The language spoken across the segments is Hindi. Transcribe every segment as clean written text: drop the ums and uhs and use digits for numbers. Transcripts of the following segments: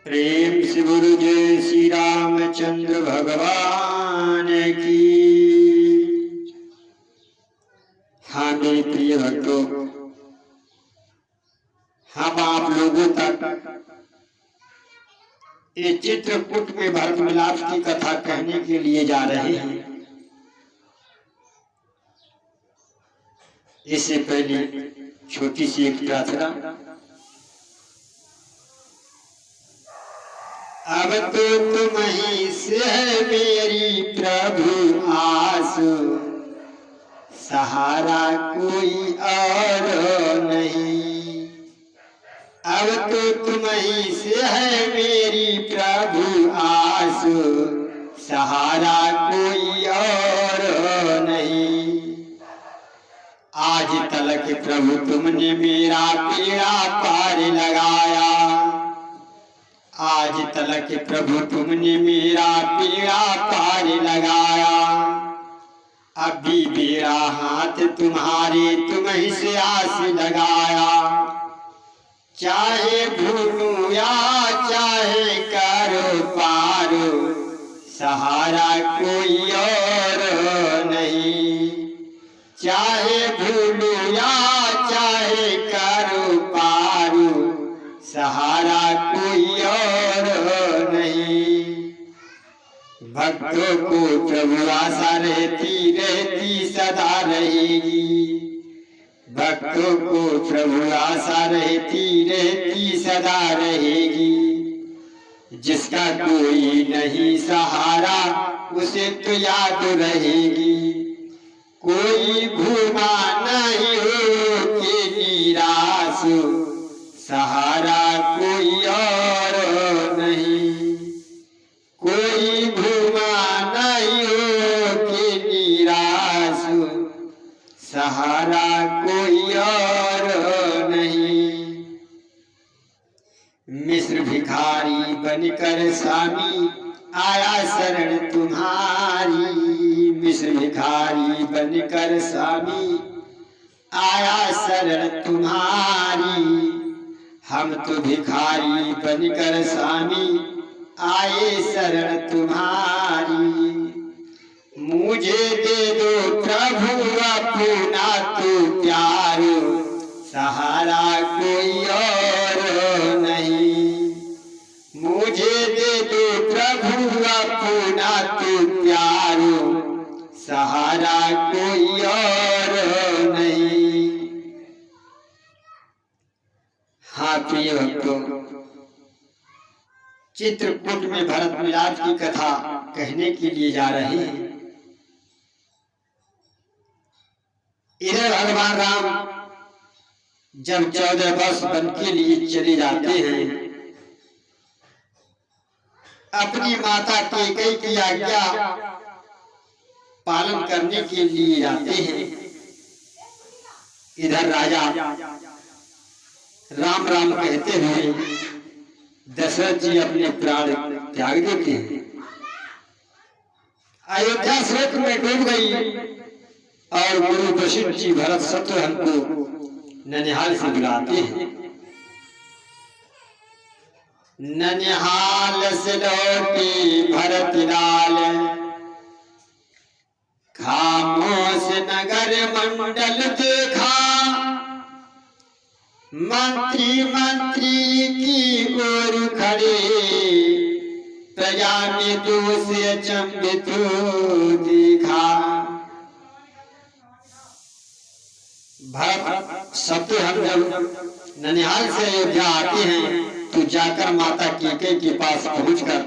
प्रेम से गुरु जय श्री रामचंद्र भगवान की। हाँ मेरे प्रिय भक्तों, हम आप लोगों तक ये चित्रकूट में भरत मिलाप की कथा कहने के लिए जा रहे हैं। इससे पहले छोटी सी एक प्रार्थना। अब तो तुम ही से है मेरी प्रभु आस, सहारा कोई और नहीं। अब तो तुम ही से है मेरी प्रभु आस, सहारा कोई और नहीं। आज तलक प्रभु तुमने मेरा पीड़ा पार लगाया, आज तलक प्रभु तुमने मेरा पीड़ा पार लगाया। अभी मेरा हाथ तुम्हारे तुम ही से आस लगाया। चाहे भूलूं या चाहे करो पार, सहारा कोई और नहीं। चाहे भूलूं या चाहे करो पार, सहारा कोई और नहीं। भक्तों को प्रभु आशा रहती रहती सदा रहेगी। भक्तों को प्रभु आशा रहती रहती सदा रहेगी। जिसका कोई नहीं सहारा उसे तो याद रहेगी। कोई घूमा नहीं हो के निराश, सहारा कोई और नहीं। कोई घूमा नहीं हो के निराश, सहारा कोई और नहीं। मिस्र भिखारी बनकर स्वामी आया शरण तुम्हारी। मिस्र भिखारी बनकर स्वामी आया शरण तुम्हारी। हम तो भिखारी बनकर स्वामी आए शरण तुम्हारी। मुझे दे दो प्रभु अपना तो प्यार, सहारा कोई और नहीं। मुझे दे दो प्रभु अपना तो प्यार, सहारा कोई और नहीं। हाँ प्रिय भक्तों, चित्रकूट में भरत मिलाप की कथा कहने के लिए जा रहे हैं। इधर भगवान राम जब 14 वर्ष वन के लिए चले जाते हैं, अपनी माता कैकेयी की आज्ञा पालन करने के लिए जाते हैं। इधर राजा राम राम कहते हुए दशरथ जी अपने प्राण त्याग देते हैं। अयोध्या शोक में डूब गई और गुरु वशिष्ठ जी भरत शत्रुघ्न को ननिहाल से बुलाते हैं। ननिहाल से लौटे भरत लाल, खामोश नगर मंडल देखा। मंत्री मंत्री की ओर खड़े, प्रजा में दोष अचंभित देखा। भरत शत्रुघ्न जब ननिहाल से अयोध्या आते हैं तो जाकर माता कैकेयी के पास पहुंचकर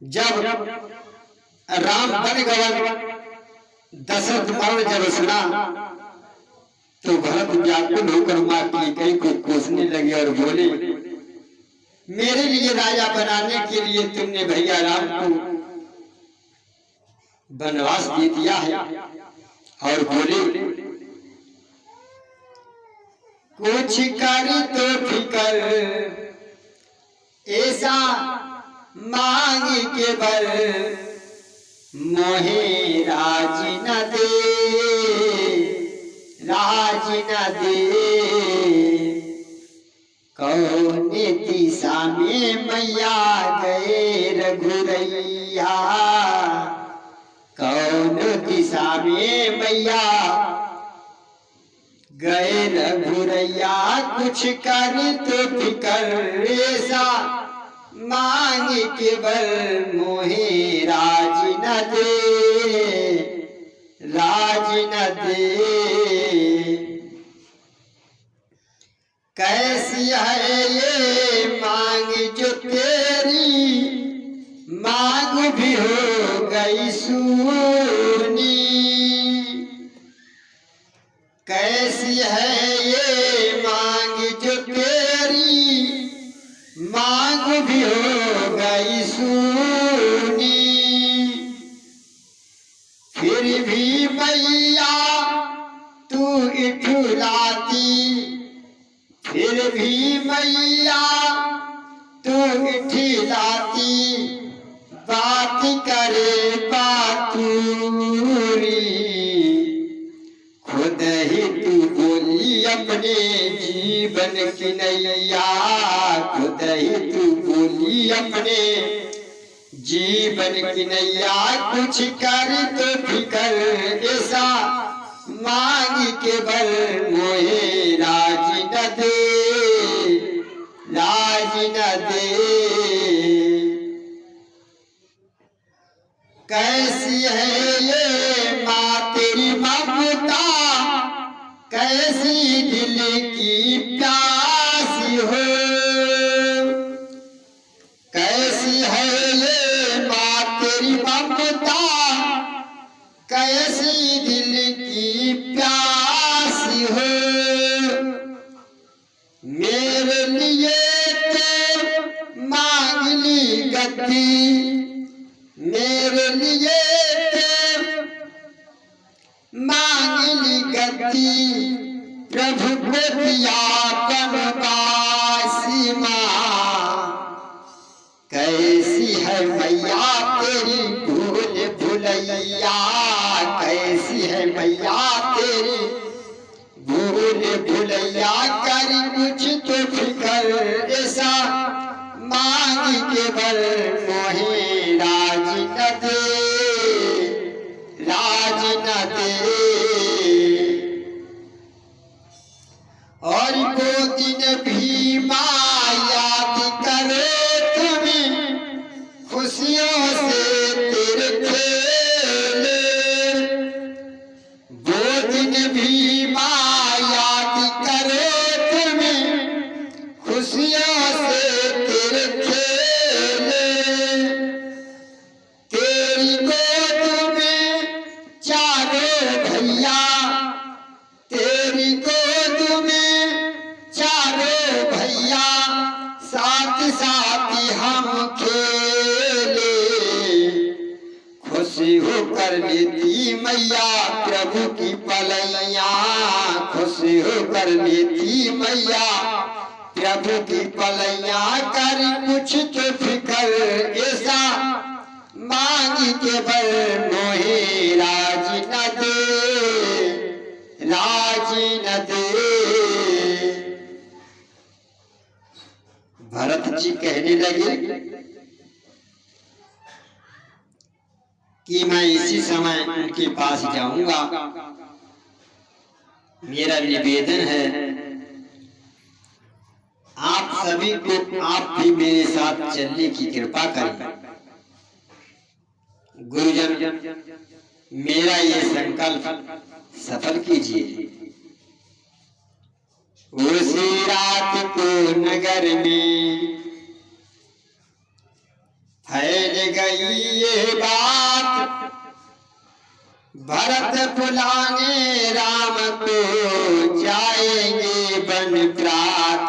जब राम वन गए दशरथ मरण जब सुना तो भरत व्याकुल होकर मां कैकेयी को कोसने लगे और बोले, मेरे लिए राजा बनाने के लिए तुमने भैया राम को वनवास दे दिया है। और बोले, कुछ कर तो फिकर ऐसा मांग के बर, मोहे राज न दे, राज न दे। कौन दिशा में मैया गए रघुरैया, कौन दिशा में मैया गए रघुरैया, कुछ कर तो फिकर ऐसा मांग के बर मोहे राज न दे, राज न दे। कैसी है ये मांग जो तेरी, मांग भी हो गई सूनी। कैसी है ये मांग जो तेरी, मांग भी हो गई सूनी। फिर भी मैया तू इठुलाती, फिर भी मैया तू इठिलाती, बात करे बातूरी। खुद ही तू बोली अपने जीवन की नैया, खुद ही तू बोली अपने जीवन की नैया, कुछ कर तो फिकर ऐसा मांग के बर मोहे राज न दे, राज न दे। कैसी है ये माँ तेरी ममता, कैसी दिल की प्यासी हो। कैसी है ये माँ तेरी ममता, कैसी दिल की प्यासी हो। मेरे लिए तो मांग ली गद्दी, मेरे लिए तो मांग ली गद्दी, प्रभु को दिया बनवासी माँ। कैसी है मैया तेरी भूल भुलैया, कैसी है मैया तेरी भूल भुलैया, कर कुछ तो फिकर ऐसा मांग के बर मोहे राज न दे, राज न दे। और को दिन भी माँ याद करे तुम्हें, खुशियों से तेरे खेले। वो दिन भी माँ याद करे तुम्हें, खुशियों से तेरे खेले। तेरी गोद में चारों भैया, तेरी गोद में चारों भैया, साथ साथ हम खेले। खुशी होकर लेती मैया प्रभु की पलैया, खुशी होकर लेती मैया प्रभु की पलैया, कर कुछ तो फिकर ऐसा मांग के बर मोहे राज न दे, राज न दे। भरत जी कहने लगे कि मैं इसी समय उनके पास जाऊंगा। मेरा निवेदन है आप सभी को, आप भी मेरे साथ चलने की कृपा करें। गुरुजन मेरा ये संकल्प सफल कीजिए। उसी रात को नगर में फैल गई ये बात, भरत बुलाने राम को जाएंगे वन प्रात।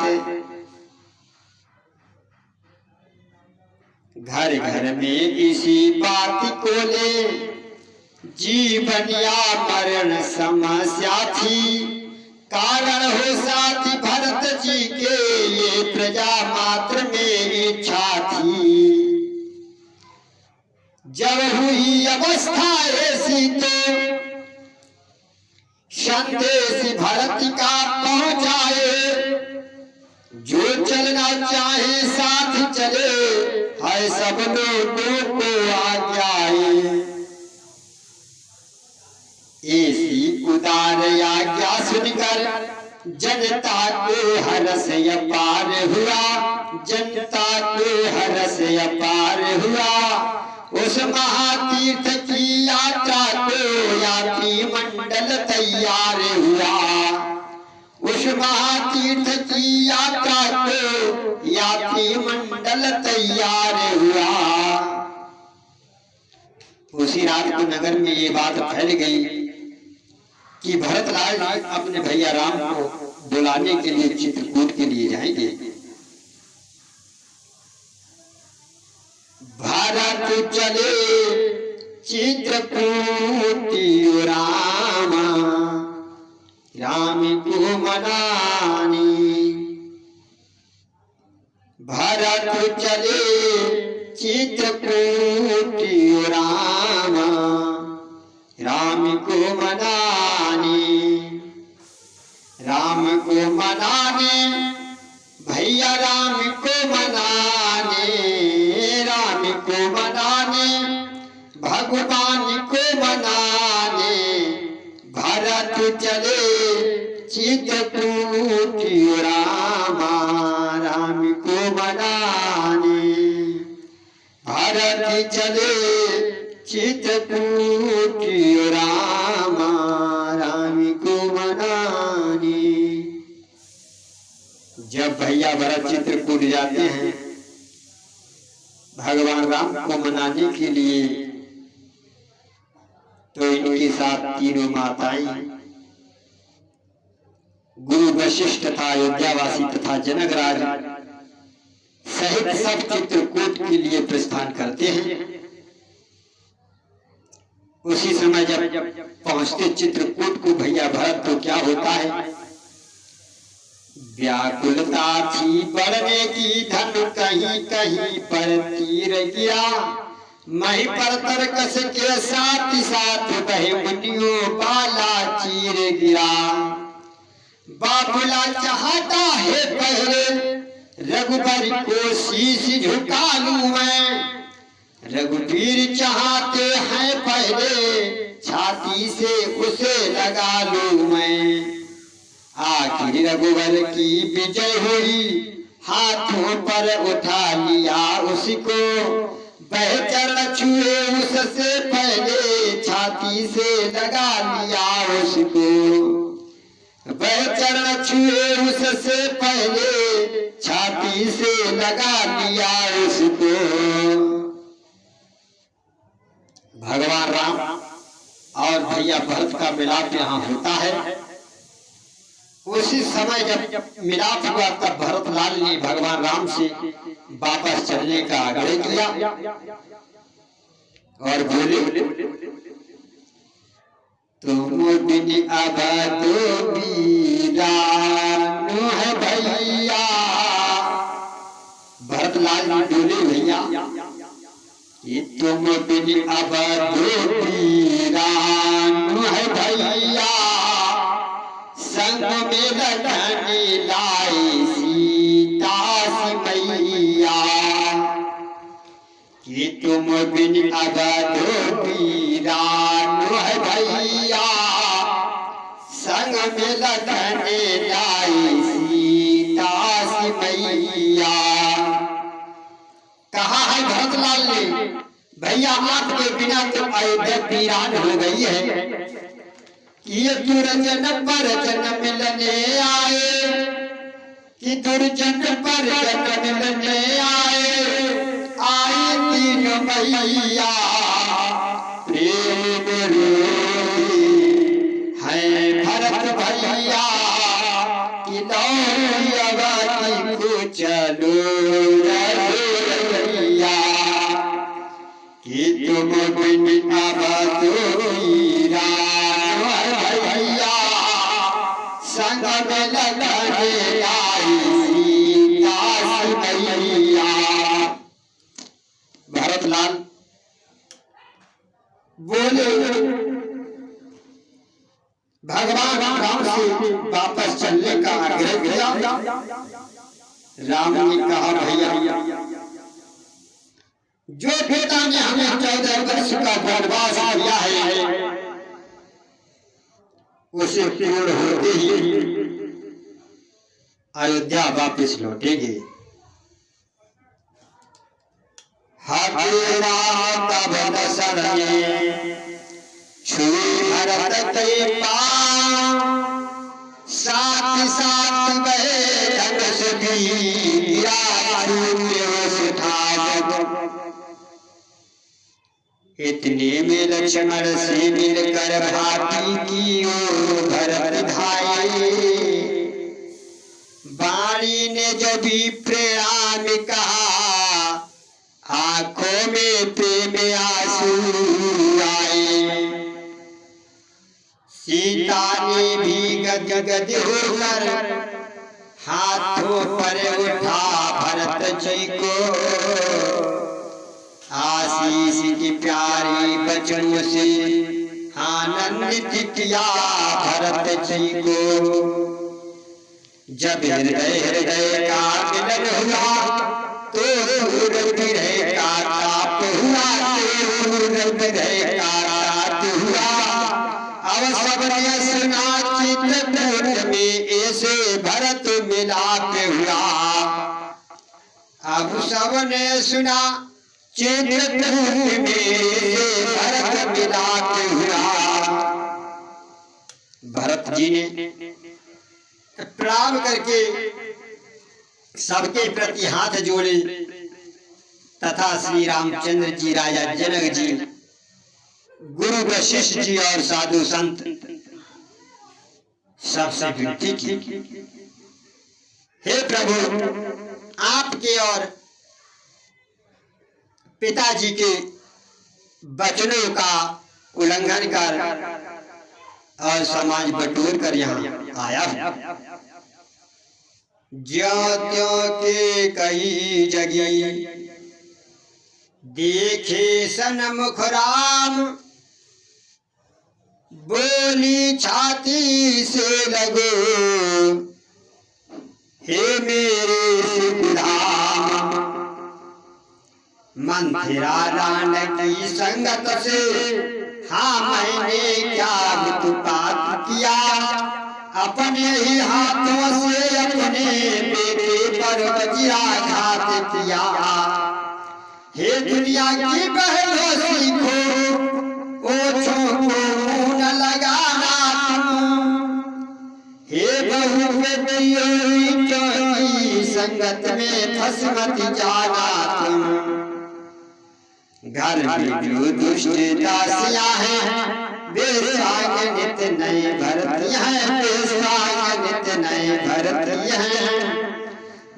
घर घर में इसी बात को ले जीवन या मरण समस्या थी। कारण हो साथी भरत जी के ये प्रजा मात्र में इच्छा थी। जब हुई अवस्था ऐसी तो संदेश भरत का पहुंचाए, जो चलना चाहे साथ चले, है सब लोगों को आज्ञाएं। ऐसी उदार आज्ञा सुनकर जनता को हर्ष अपार हुआ, जनता को हर्ष अपार हुआ। उस महातीर्थ की यात्रा को यात्री मंडल तैयार हुआ, उस महातीर्थ की यात्रा को यात्री मंडल तैयार हुआ। उसी रात को नगर में ये बात फैल गई कि भरतलाल जी अपने भैया राम को बुलाने के लिए चित्रकूट के लिए जाएंगे। भारत चले चित्रकूट रामा, राम को मनाने। भारत चले चित्रकूट रामा, राम को मनाने। राम को मनाने, भैया राम को मनाने, राम को मनाने, भगवान को मनाने। भरत चले चित्रकूट रामा, राम को मनाने। भरत चले चित्रकूट रामा, राम को मनाने। जब भैया भरत चित्रकूट जाते हैं भगवान राम को मनाने के लिए, तो इनके साथ तीनों माताएं गुरु वशिष्ठ तथा अयोध्यावासी तथा जनकराज सहित सब चित्रकूट के लिए प्रस्थान करते हैं। उसी समय जब पहुंचते चित्रकूट को भैया भरत, तो क्या होता है, व्याकुलता थी बढ़ने की, धन कहीं कहीं पर तीर गिरा। मही पर तरकस के साथ साथ बहे मुनियों बाला चीर गिरा। बाबुला चाहता है पहले रघुबर को शीश झुका लूं मैं, रघुवीर चाहते हैं पहले छाती से उसे लगा लूं मैं। आखिर रघुवर की विजय हुई, हाथों पर उठा लिया उसको, बह चरण छुए उससे पहले छाती से लगा लिया उसको। बह चरण छुए उससे पहले छाती से लगा लिया उसको। भगवान राम और भैया भरत का मिलाप यहाँ होता है। उसी समय जब मिलाप हुआ तब भरतलाल ने भगवान राम से वापस चलने का आग्रह किया और बोले, तुम बिन अब तो वीरानु है भैया। भरतलाल ने बोले, भैया ये तुम बिन अब तो वीरानु है भैया, संग में लखन लाई सीता सी मैया। कि तुम बिन अगधो वीरानु है भैया, संग में लखन लाई सीता सी मैया। कहा है भरतलाल ने, भैया आपके बिना तो अयोध्या वीरान हो गई है। ये दुर्जन पर जन्म मिलने आए, कि दुर्जन पर जन्म मिलने आए, आए तीन मैया प्रेम रोगी है भरत भैया। कि लौकी को चलो भैया, कि तुम बिन अब तो संग में लगने लाई सीता सी मैया। भरतलाल बोले, भगवान राम से वापस चलने का आग्रह किया। राम ने कहा भैया जो पिता ने हमें 14 वर्ष का वनवास दिया है उसे पूर्ण होते ही अयोध्या वापस लौटेंगे। तब दशरथ छुई भरत के पाँव, साथ साथ बहे धनुष भी इतने में लक्ष्मण से मिलकर भाती की ओर भरत धाये। वाणी ने जब भी प्रेरणा में कहा, आंखों में प्रेम आंसू आए। सीता ने भी गदगद होकर हाथों पर उठा भरत जी को, आशीष की प्यारी बचनों से आनंदित किया भरत जी को। जब हृदय का मिलन हुआ तो दूर हृदय का ताप हुआ, दूर हृदय का ताप हुआ। अब सबने सुना चित्रकूट में ऐसे भरत मिलाप हुआ। अब सबने सुना चित्रकूट में भरत मिलाप हुआ। भरत जी ने प्रणाम करके सबके प्रति हाथ जोड़े तथा श्री रामचंद्र जी, राजा जनक जी, गुरु वशिष्ठ जी और साधु संत सबसे विनती की, हे प्रभु आपके और पिताजी के वचनों का उल्लंघन कर और समाज बटोर कर यहाँ आया। ज्यों त्यों के कई जगी देखे सन्मुख राम, बोली छाती से लगो हे मेरे सिद्धाम। मंथिरा रान की संगत से हाँ मैंने क्या उत्पात किया, अपने ही हाथों से अपने बेटे पर वज्राघात किया। हे दुनिया की बहनों सीखो, ओछों को मुंह न लगाना तुम। हे बहू बेटियों की संगत में फंस मत जाना तुम। घर में जो दुष्ट दासियां हैं बेसांग नित नए भरती हैं, बेसांग नित नए भरती हैं।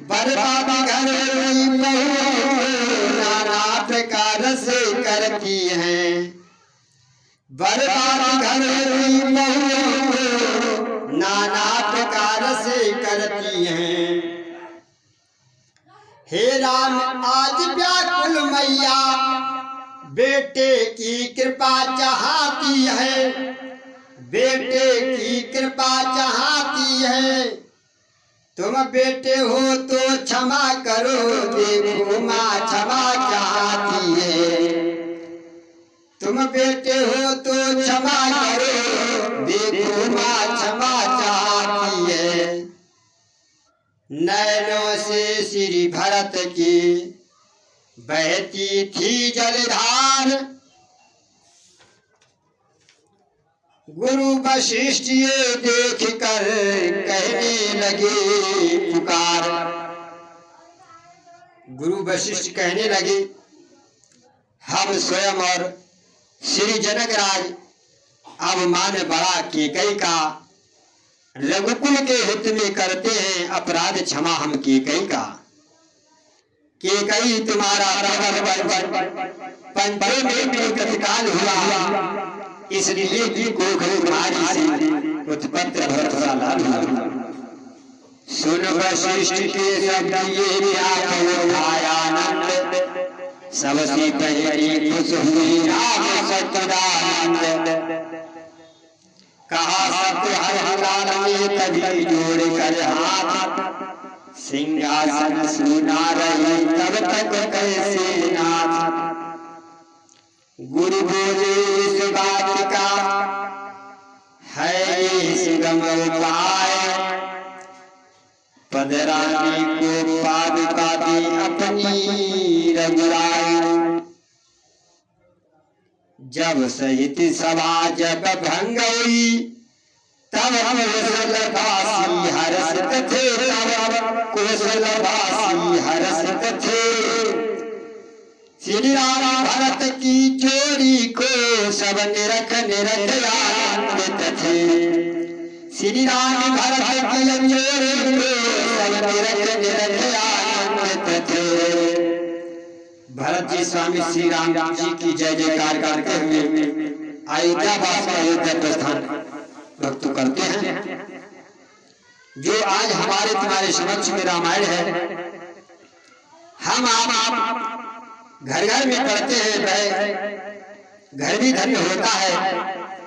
बर्बादी घर की बहू नाना प्रकार से करती हैं, बर्बादी घर की बहू नाना प्रकार से करती हैं। हे राम आज व्याकुल मैया बेटे की कृपा चाहती है, बेटे की कृपा चाहती है। तुम बेटे हो तो क्षमा करो, देखो माँ क्षमा चाहती है। तुम बेटे हो तो क्षमा करो, देखो माँ क्षमा चाहती है। नैनों से श्री भरत की बहती थी जलधार, गुरु वशिष्ठ ये देख कर कहने लगे पुकार। गुरु वशिष्ठ कहने लगे हम स्वयं और श्री जनकराज अब मान बड़ा केकई का, रघुकुल के हित में करते हैं अपराध क्षमा हम केकई का। केकई तुम्हारा पंचों में तत्काल हुआ, इसलिए की कोखरी तुम्हारी से उत्पन्न भरोसा लाभ। सुन वशिष्ठ के शब्द ये क्या आनंद, सबसे पहले खुश हुई राम सच्चिदानंद। कहा सत्य हर काल में तभी जोड़ कर हाथ, सिंहासन सुना रही तब तक कैसे नाथ। गुरु बोले इस बात का है ये सुगम उपाय, पधराने को पादुका दी अपनी रघुराई। जब सहित सभा जब भंग हुई तब कौशलवासी हर्षित थे, तब कौशलवासी हर्षित थे। श्री राम भरत की जोड़ी को सब निरख निरख आनंदित थे। श्री राम भरत की जोड़ी को सब निरख निरख आनंदित थे। भरत जी स्वामी श्री राम जी की जय जयकार करते हुए अयोध्या वास अयोध्या प्रस्थान वक्त करते हैं। जो आज हमारे तुम्हारे समक्ष में रामायण है, हम आप घर घर में पढ़ते हैं। वह घर भी धन्य होता है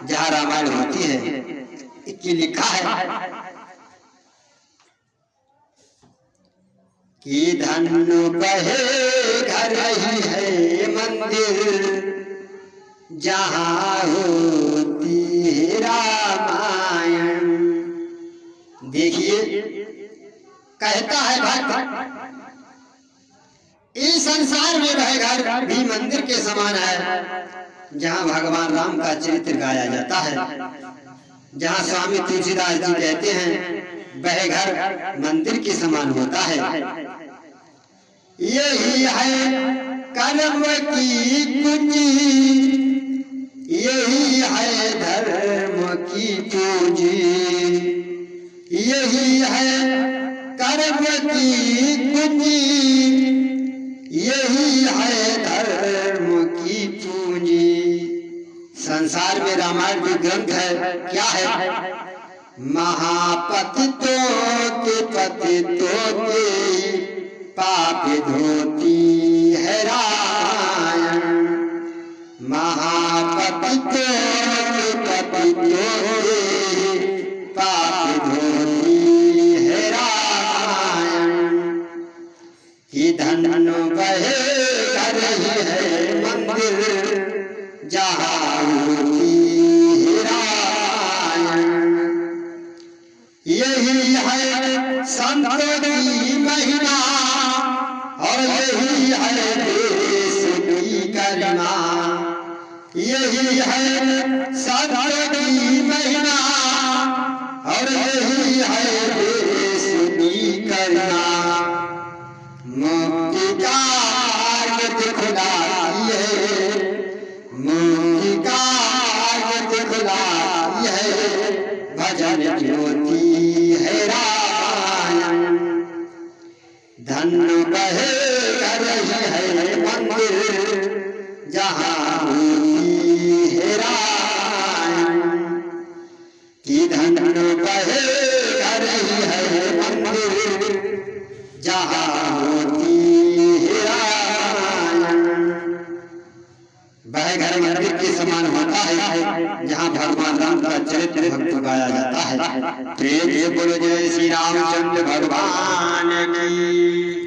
जहाँ रामायण होती है। इसकी लिखा है कि धनु बहे घर ही है मंदिर, जहाँ होती रामायण। देखिए कहता है भक्त, इस संसार में वह घर भी मंदिर के समान है जहाँ भगवान राम का चरित्र गाया जाता है। जहाँ स्वामी तुलसीदास जी कहते हैं वह घर मंदिर के समान होता है। यही है कर्म की कुंजी, यही है धर्म की पूंजी, यही है कर्म की कुंजी, यही है धर्म की पूंजी। संसार में रामायण जो ग्रंथ है क्या है? महापतितों के पतितों के पाप धोती है रामायण। महापतितों के पतितों के पाप धोती है रामायण। कि धनु बहे घर ही है मंदिर, जहाँ होती है रामायण। यही है संतों की महिमा और यही है देश की गरिमा। यही है संतों की महिमा और यही है देश की गरिमा। मुक्ति का मार्ग दिखलाती है, मुक्ति का मार्ग दिखलाती है, भजन ज्योति है रामायण। धनु बहे घर ही है मंदिर, जहाँ होती है रामायण। कि धनु बहे घर ही है मंदिर, जहाँ होती है रामायण। वह घर मंदिर के समान होता है जहाँ भगवान राम का चरित्र भक्त गाया जाता है। प्रेम से बोलो जय श्री रामचंद्र भगवान की।